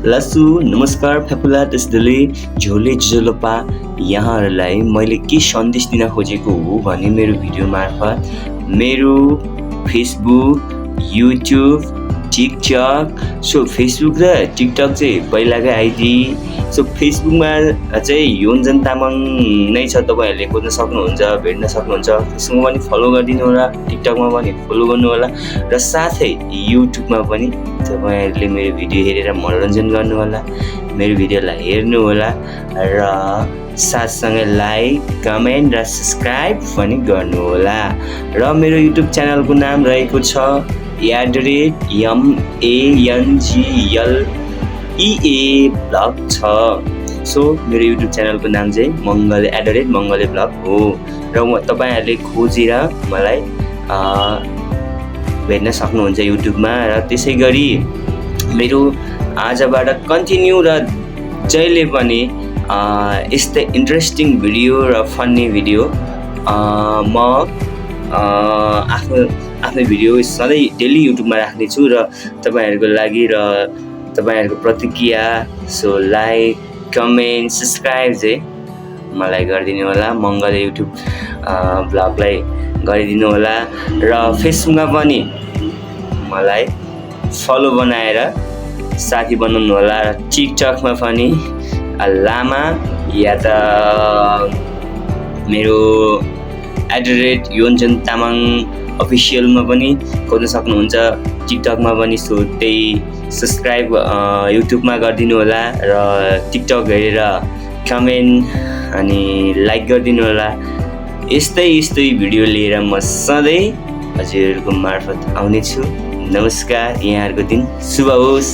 लसु नमस्कार फेफुला त्यसले झोले जोलोपा यहाँहरूलाई मैले के सन्देश दिन खोजेको हो भने मेरो भिडियो मार्फत मेरो Facebook YouTube TikTok so Facebook र टिकटक चाहिँ पहिलाकै आइडी सो फेसबुकमा चाहिँ योन्जन तामाङ नै छ तपाईहरुले खोज्न सक्नुहुन्छ भेट्न सक्नुहुन्छ फेसबुकमा पनि फलो गरिदिनु होला टिकटकमा पनि फलो गर्नु होला र साथै युट्युबमा पनि तपाईहरुले मेरो भिडियो हेरेर मनोरञ्जन गर्नु होला मेरो भिडियोलाई हेर्नु होला र साथसँगै लाइक कमेन्ट र सब्स्क्राइब पनि गर्नु होला र मेरो युट्युब च्यानलको नाम रहेको छ @MANGLEA ब्लग छ सो मेरो युट्युब च्यानलको नाम चाहिँ @मंगले ब्लग हो र तपाईहरुले खोजेर मलाई भेट्न सक्नुहुन्छ युट्युबमा र त्यसैगरी मेरो आजबाट कन्टिन्यू र जहिले पनि यस्तै इन्ट्रेस्टिङ भिडियो र फन्नी भिडियो म आफ्नो भिडियो सधैँ डेली युट्युबमा राख्ने छु र तपाईहरुको लागि र तपाईहरुको प्रतिक्रिया सो लाइक कमेन्ट सब्स्क्राइब चाहिँ मलाई गरिदिनु होला मंगले युट्युब ब्लगलाई गरिदिनु होला र फेसबुकमा पनि मलाई फलो बनाएर साथी बनाउनु होला र टिकटकमा पनि लामा या त मेरो @योन्जन तामाङ अफिसियलमा पनि खोज्न सक्नुहुन्छ टिकटकमा पनि सो त्यही सब्स्क्राइब युट्युबमा गरिदिनु होला र टिकटक हेरेर कमेन्ट अनि लाइक गरिदिनु होला यस्तै भिडियो लिएर म सधैँ हजुरहरूको मार्फत आउने छु नमस्कार यहाँहरुको दिन शुभ होस्।